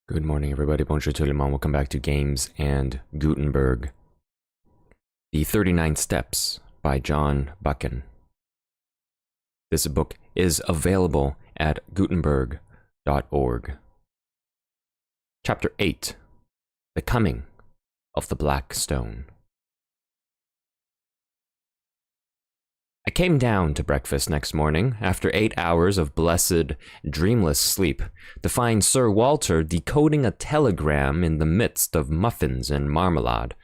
Good morning, everybody. Bonjour tout le monde. Welcome back to Games and Gutenberg. The 39 Steps by John Buchan. This book is available at gutenberg.org. Chapter 8. The Coming of the Black Stone. I came down to breakfast next morning, after 8 hours of blessed, dreamless sleep, to find Sir Walter decoding a telegram in the midst of muffins and marmalade.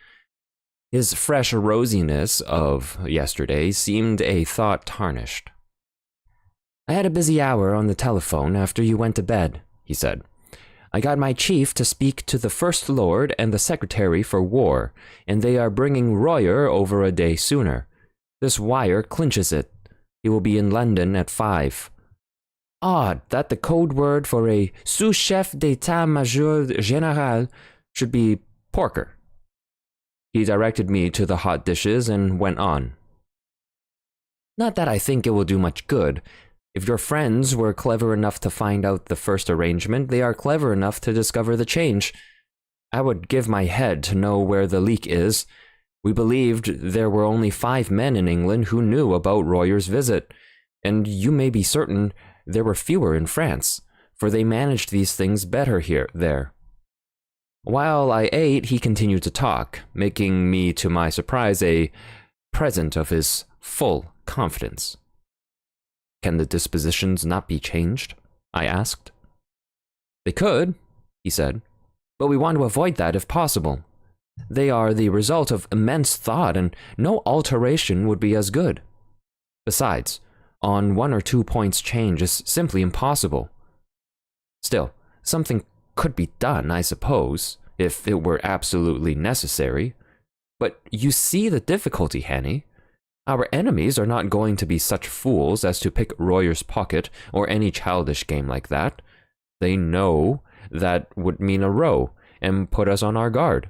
His fresh rosiness of yesterday seemed a thought tarnished. "I had a busy hour on the telephone after you went to bed," he said. "I got my chief to speak to the First Lord and the Secretary for War, and they are bringing Royer over a day sooner. This wire clinches it. He will be in London at 5. Odd that the code word for a sous-chef d'état-major général should be porker." He directed me to the hot dishes and went on. "Not that I think it will do much good. If your friends were clever enough to find out the first arrangement, they are clever enough to discover the change. I would give my head to know where the leak is. We believed there were only 5 men in England who knew about Royer's visit, and you may be certain there were fewer in France, for they managed these things better there." While I ate, he continued to talk, making me, to my surprise, a present of his full confidence. "Can the dispositions not be changed?" I asked. "They could," he said, "but we want to avoid that if possible. They are the result of immense thought, and no alteration would be as good. Besides, on 1 or 2 points change is simply impossible. Still, something could be done, I suppose, if it were absolutely necessary. But you see the difficulty, Henny. Our enemies are not going to be such fools as to pick Royer's pocket or any childish game like that. They know that would mean a row and put us on our guard.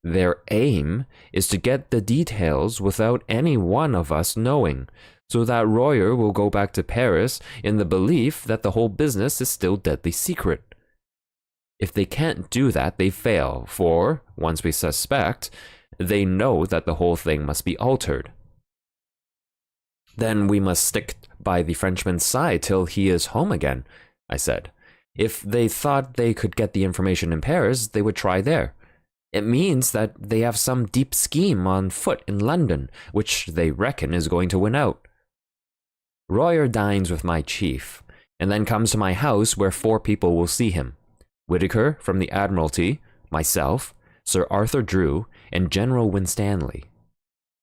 Their aim is to get the details without any one of us knowing, so that Royer will go back to Paris in the belief that the whole business is still deadly secret. If they can't do that, they fail, for, once we suspect, they know that the whole thing must be altered. Then we must stick by the Frenchman's side till he is home again," I said. "If they thought they could get the information in Paris, they would try there. It means that they have some deep scheme on foot in London, which they reckon is going to win out. Royer dines with my chief, and then comes to my house where 4 people will see him: Whitaker from the Admiralty, myself, Sir Arthur Drew, and General Winstanley.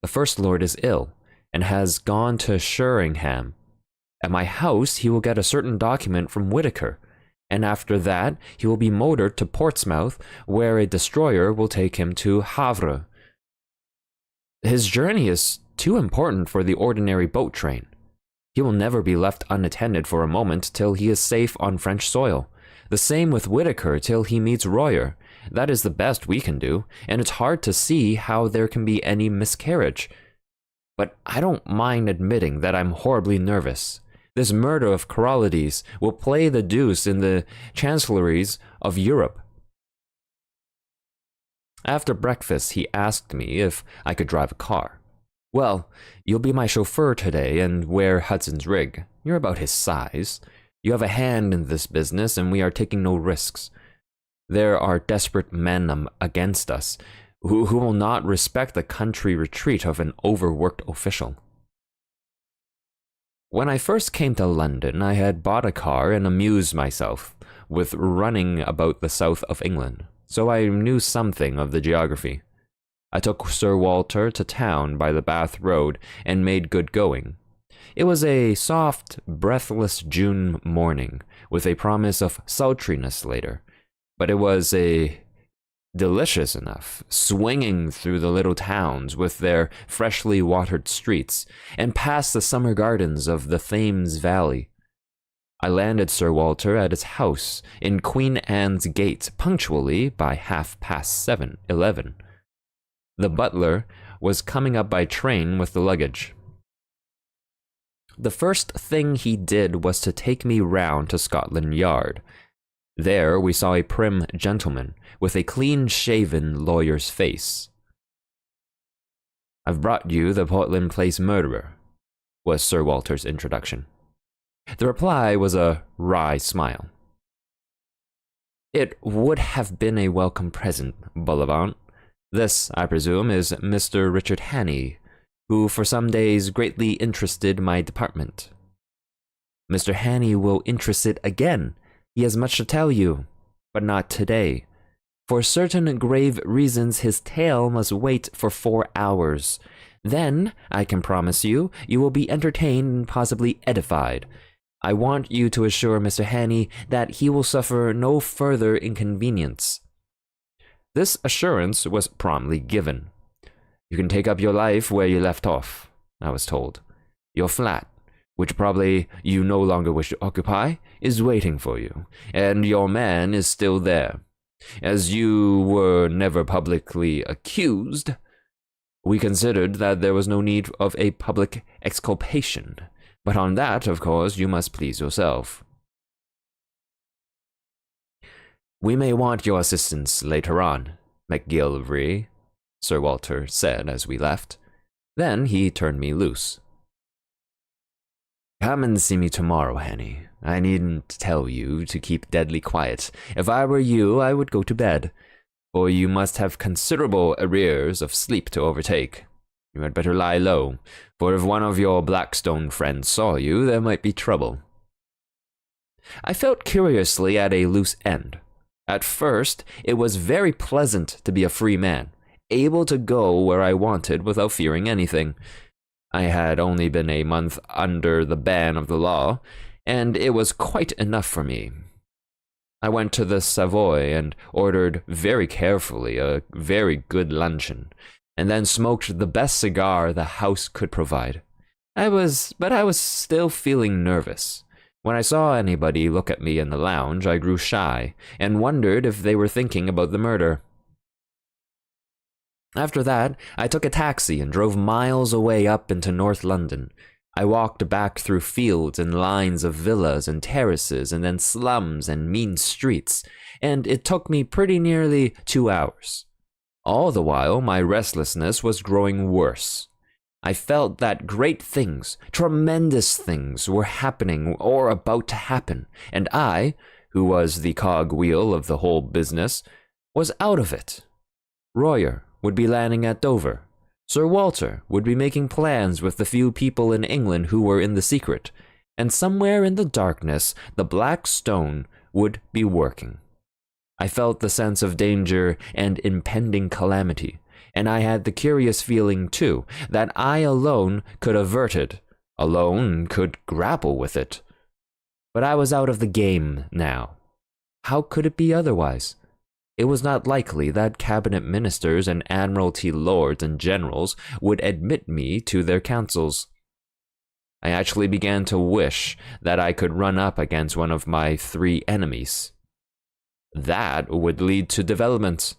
The First Lord is ill, and has gone to Sheringham. At my house he will get a certain document from Whitaker, and after that he will be motored to Portsmouth, where a destroyer will take him to Havre. His journey is too important for the ordinary boat train. He will never be left unattended for a moment till he is safe on French soil. The same with Whitaker till he meets Royer. That is the best we can do, and it's hard to see how there can be any miscarriage. But I don't mind admitting that I'm horribly nervous. This murder of Coralides will play the deuce in the chancelleries of Europe." After breakfast, he asked me if I could drive a car. "Well, you'll be my chauffeur today and wear Hudson's rig. You're about his size. You have a hand in this business, and we are taking no risks. There are desperate men against us who will not respect the country retreat of an overworked official." When I first came to London, I had bought a car and amused myself with running about the south of England, so I knew something of the geography. I took Sir Walter to town by the Bath Road and made good going. It was a soft, breathless June morning, with a promise of sultriness later, but it was delicious enough, swinging through the little towns with their freshly watered streets, and past the summer gardens of the Thames Valley. I landed Sir Walter at his house in Queen Anne's Gate punctually by 11:30. The butler was coming up by train with the luggage. The first thing he did was to take me round to Scotland Yard. There we saw a prim gentleman with a clean-shaven lawyer's face. "I've brought you the Portland Place murderer," was Sir Walter's introduction. The reply was a wry smile. "It would have been a welcome present, Bullivant. This, I presume, is Mr. Richard Hannay, who for some days greatly interested my department." "Mr. Hannay will interest it again. He has much to tell you, but not today. For certain grave reasons, his tale must wait for 4 hours. Then, I can promise you, you will be entertained and possibly edified. I want you to assure Mr. Hannay that he will suffer no further inconvenience." This assurance was promptly given. "You can take up your life where you left off," I was told. "Your flat, which probably you no longer wish to occupy, is waiting for you, and your man is still there. As you were never publicly accused, we considered that there was no need of a public exculpation, but on that, of course, you must please yourself." "We may want your assistance later on, McGillivray," Sir Walter said as we left. Then he turned me loose. "Come and see me tomorrow, Hannay. I needn't tell you to keep deadly quiet. If I were you, I would go to bed, for you must have considerable arrears of sleep to overtake. You had better lie low, for if one of your Blackstone friends saw you, there might be trouble." I felt curiously at a loose end. At first, it was very pleasant to be a free man, able to go where I wanted without fearing anything. I had only been a month under the ban of the law, and it was quite enough for me. I went to the Savoy and ordered very carefully a very good luncheon, and then smoked the best cigar the house could provide. But I was still feeling nervous. When I saw anybody look at me in the lounge, I grew shy, and wondered if they were thinking about the murder. After that, I took a taxi and drove miles away up into North London. I walked back through fields and lines of villas and terraces, and then slums and mean streets, and it took me pretty nearly 2 hours. All the while, my restlessness was growing worse. I felt that great things, tremendous things, were happening or about to happen, and I, who was the cogwheel of the whole business, was out of it. Royer would be landing at Dover. Sir Walter would be making plans with the few people in England who were in the secret, and somewhere in the darkness, the Black Stone would be working. I felt the sense of danger and impending calamity, and I had the curious feeling, too, that I alone could avert it, alone could grapple with it. But I was out of the game now. How could it be otherwise? It was not likely that cabinet ministers and admiralty lords and generals would admit me to their councils. I actually began to wish that I could run up against one of my 3 enemies. That would lead to developments.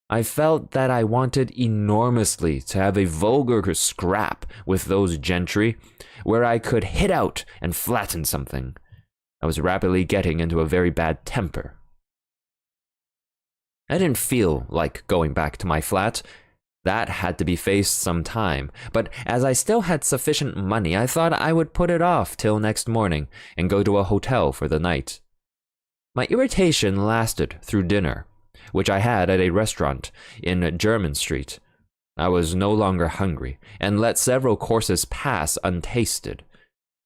I felt that I wanted enormously to have a vulgar scrap with those gentry, where I could hit out and flatten something. I was rapidly getting into a very bad temper. I didn't feel like going back to my flat. That had to be faced some time, but as I still had sufficient money, I thought I would put it off till next morning and go to a hotel for the night. My irritation lasted through dinner, which I had at a restaurant in Jermyn Street. I was no longer hungry, and let several courses pass untasted.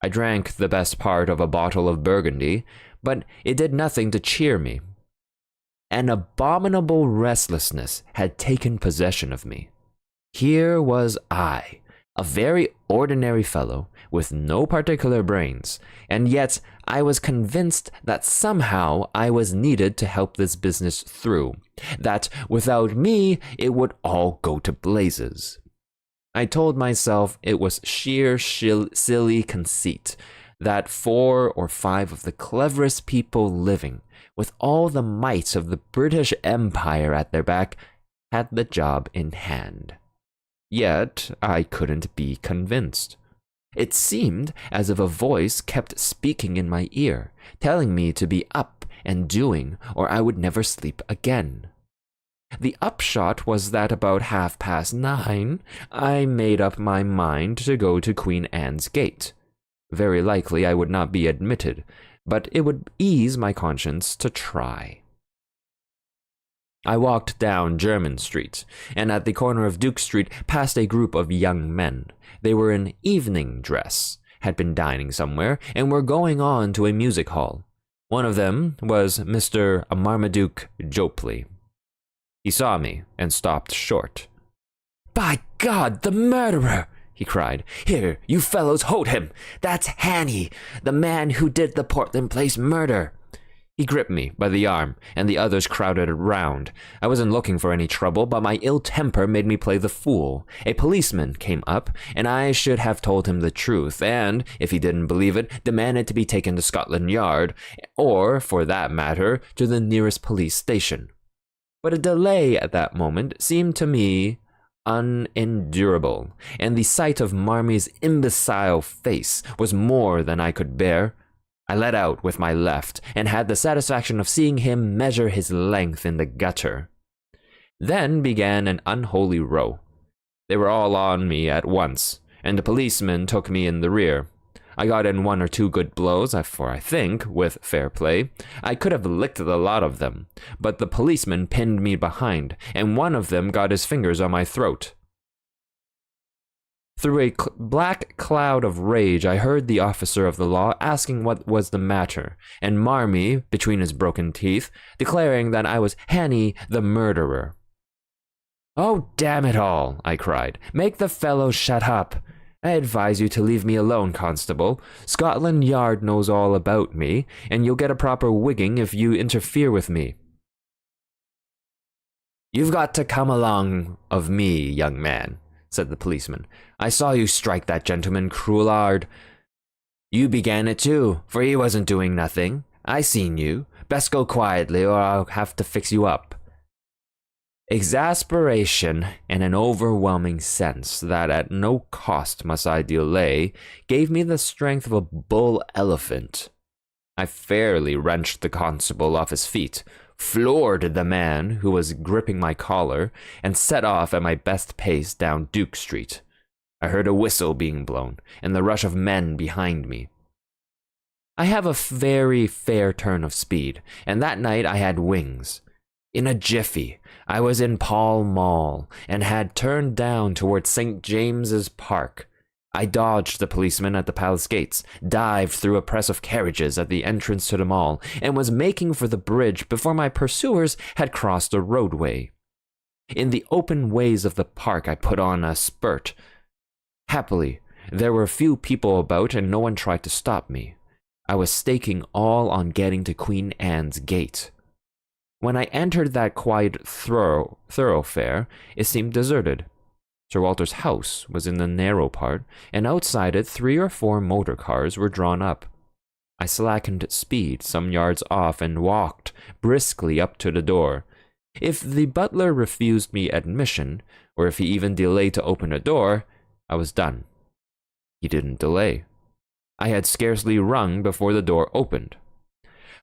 I drank the best part of a bottle of Burgundy, but it did nothing to cheer me. An abominable restlessness had taken possession of me. Here was I, a very ordinary fellow, with no particular brains, and yet I was convinced that somehow I was needed to help this business through, that without me it would all go to blazes. I told myself it was sheer silly conceit, that 4 or 5 of the cleverest people living, with all the might of the British Empire at their back, had the job in hand. Yet I couldn't be convinced. It seemed as if a voice kept speaking in my ear, telling me to be up and doing, or I would never sleep again. The upshot was that about 9:30, I made up my mind to go to Queen Anne's Gate. Very likely I would not be admitted, but it would ease my conscience to try. I walked down Jermyn Street, and at the corner of Duke Street passed a group of young men. They were in evening dress, had been dining somewhere, and were going on to a music hall. One of them was Mr. Marmaduke Jopley. He saw me and stopped short. "By God, the murderer!" he cried. "Here, you fellows, hold him! That's Hanny, the man who did the Portland Place murder!" He gripped me by the arm, and the others crowded around. I wasn't looking for any trouble, but my ill temper made me play the fool. A policeman came up, and I should have told him the truth, and, if he didn't believe it, demanded to be taken to Scotland Yard, or, for that matter, to the nearest police station. But a delay at that moment seemed to me unendurable, and the sight of Marmy's imbecile face was more than I could bear. I let out with my left, and had the satisfaction of seeing him measure his length in the gutter. Then began an unholy row. They were all on me at once, and the policeman took me in the rear. I got in 1 or 2 good blows, for I think, with fair play, I could have licked the lot of them, but the policeman pinned me behind, and one of them got his fingers on my throat. Through a black cloud of rage, I heard the officer of the law asking what was the matter, and Marmy, between his broken teeth, declaring that I was Hanny the murderer. "Oh, damn it all," I cried. "Make the fellow shut up. I advise you to leave me alone, Constable. Scotland Yard knows all about me, and you'll get a proper wigging if you interfere with me." "You've got to come along of me, young man," said the policeman. "I saw you strike that gentleman cruel hard. You began it too, for he wasn't doing nothing. I seen you. Best go quietly, or I'll have to fix you up." Exasperation and an overwhelming sense that at no cost must I delay gave me the strength of a bull elephant. I fairly wrenched the constable off his feet, floored the man who was gripping my collar, and set off at my best pace down Duke Street. I heard a whistle being blown, and the rush of men behind me. I have a very fair turn of speed, and that night I had wings. In a jiffy, I was in Pall Mall, and had turned down towards St. James's Park. I dodged the policeman at the palace gates, dived through a press of carriages at the entrance to the mall, and was making for the bridge before my pursuers had crossed the roadway. In the open ways of the park I put on a spurt. Happily, there were few people about, and no one tried to stop me. I was staking all on getting to Queen Anne's Gate. When I entered that quiet thoroughfare, it seemed deserted. Sir Walter's house was in the narrow part, and outside it 3 or 4 motor cars were drawn up. I slackened speed some yards off and walked briskly up to the door. If the butler refused me admission, or if he even delayed to open the door, I was done. He didn't delay. I had scarcely rung before the door opened.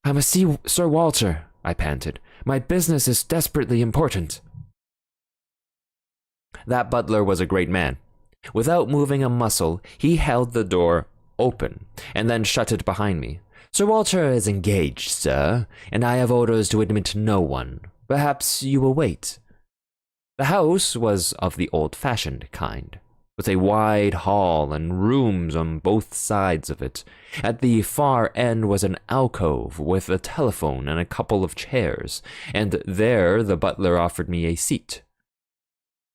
"I must see Sir Walter," I panted. "My business is desperately important." That butler was a great man. Without moving a muscle, he held the door open, and then shut it behind me. "Sir Walter is engaged, sir, and I have orders to admit no one. Perhaps you will wait." The house was of the old-fashioned kind, with a wide hall and rooms on both sides of it. At the far end was an alcove with a telephone and a couple of chairs, and there the butler offered me a seat.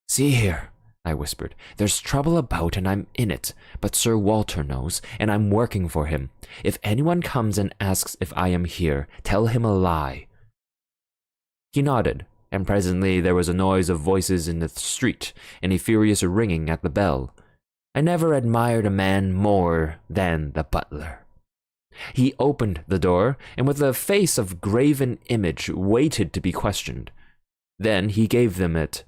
"See here," I whispered, "there's trouble about and I'm in it, but Sir Walter knows, and I'm working for him. If anyone comes and asks if I am here, tell him a lie." He nodded, and presently there was a noise of voices in the street, and a furious ringing at the bell. I never admired a man more than the butler. He opened the door, and with a face of graven image waited to be questioned. Then he gave them it.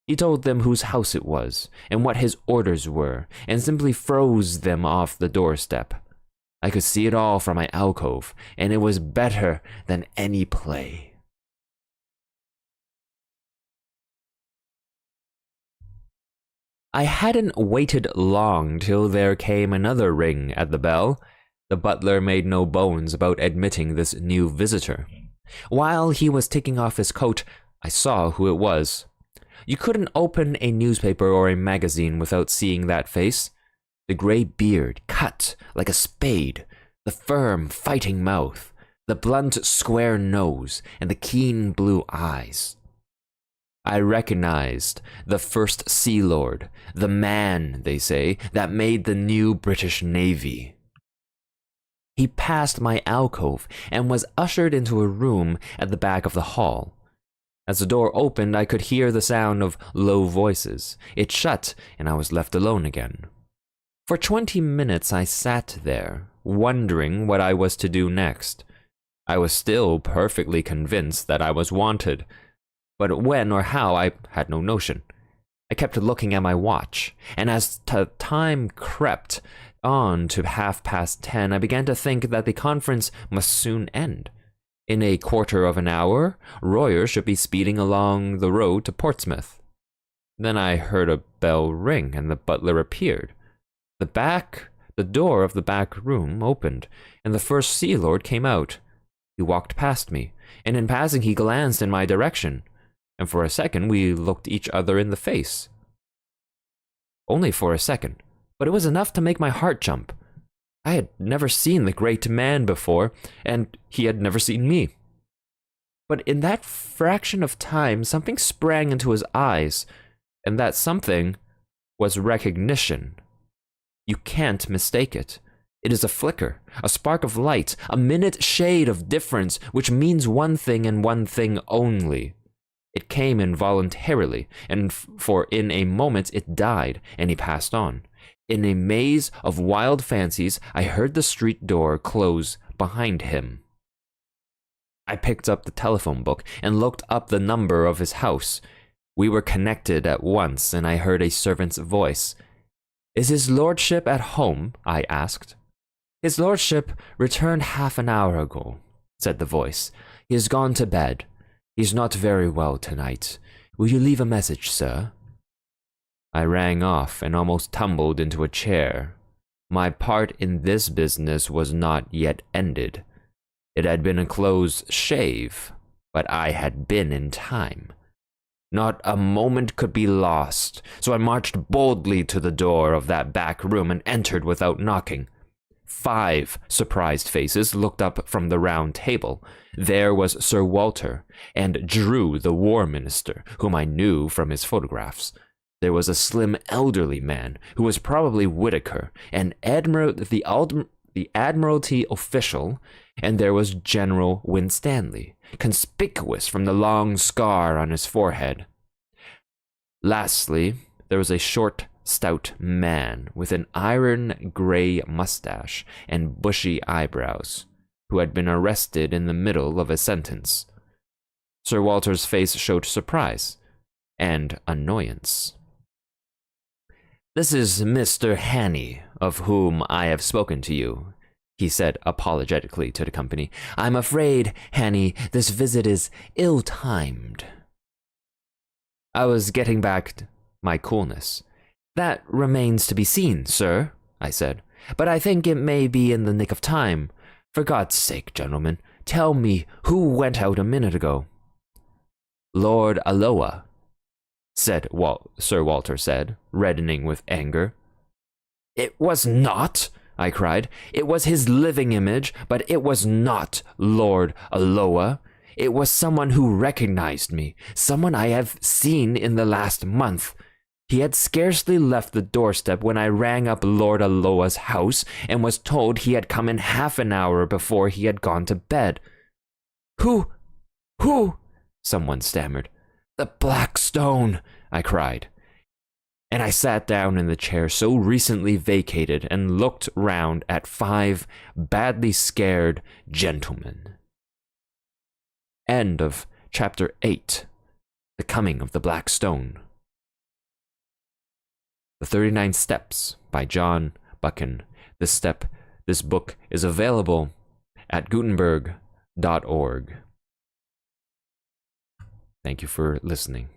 He told them whose house it was, and what his orders were, and simply froze them off the doorstep. I could see it all from my alcove, and it was better than any play. I hadn't waited long till there came another ring at the bell. The butler made no bones about admitting this new visitor. While he was taking off his coat, I saw who it was. You couldn't open a newspaper or a magazine without seeing that face. The gray beard cut like a spade, the firm, fighting mouth, the blunt, square nose, and the keen blue eyes. I recognized the First Sea Lord, the man, they say, that made the new British Navy. He passed my alcove and was ushered into a room at the back of the hall. As the door opened, I could hear the sound of low voices. It shut, and I was left alone again. For 20 minutes I sat there, wondering what I was to do next. I was still perfectly convinced that I was wanted, but when or how I had no notion. I kept looking at my watch, and as time crept on to 10:30, I began to think that the conference must soon end. In a quarter of an hour, Royer should be speeding along the road to Portsmouth. Then I heard a bell ring, and the butler appeared. The door of the back room opened, and the First Sea Lord came out. He walked past me, and in passing he glanced in my direction, and for a second we looked each other in the face. Only for a second, but it was enough to make my heart jump. I had never seen the great man before, and he had never seen me. But in that fraction of time, something sprang into his eyes, and that something was recognition. You can't mistake it. It is a flicker, a spark of light, a minute shade of difference, which means one thing and one thing only. It came involuntarily, and for in a moment it died, and he passed on. In a maze of wild fancies, I heard the street door close behind him. I picked up the telephone book and looked up the number of his house. We were connected at once, and I heard a servant's voice. "Is his lordship at home?" I asked. "His lordship returned half an hour ago," said the voice. "He has gone to bed. He's not very well tonight. Will you leave a message, sir?" I rang off and almost tumbled into a chair. My part in this business was not yet ended. It had been a close shave, but I had been in time. Not a moment could be lost, so I marched boldly to the door of that back room and entered without knocking. 5 surprised faces looked up from the round table. There was Sir Walter, and Drew, the War Minister, whom I knew from his photographs. There was a slim elderly man, who was probably Whitaker, and the Admiralty official, and there was General Winstanley, conspicuous from the long scar on his forehead. Lastly, there was a short, stout man with an iron gray mustache and bushy eyebrows, who had been arrested in the middle of a sentence. Sir Walter's face showed surprise and annoyance. "This is Mr. Hanny, of whom I have spoken to you," he said apologetically to the company. "I'm afraid, Hanny, this visit is ill-timed." I was getting back my coolness. "That remains to be seen, sir," I said, "but I think it may be in the nick of time. For God's sake, gentlemen, tell me who went out a minute ago." "Lord Alloa," Sir Walter said, reddening with anger. "It was not," I cried. "It was his living image, but it was not Lord Alloa. It was someone who recognized me, someone I have seen in the last month. He had scarcely left the doorstep when I rang up Lord Alloa's house and was told he had come in half an hour before he had gone to bed." Who? Someone stammered. "The Black Stone," I cried. And I sat down in the chair so recently vacated and looked round at 5 badly scared gentlemen. End of Chapter 8. The Coming of the Black Stone. The 39 Steps by John Buchan. This This book is available at Gutenberg.org. Thank you for listening.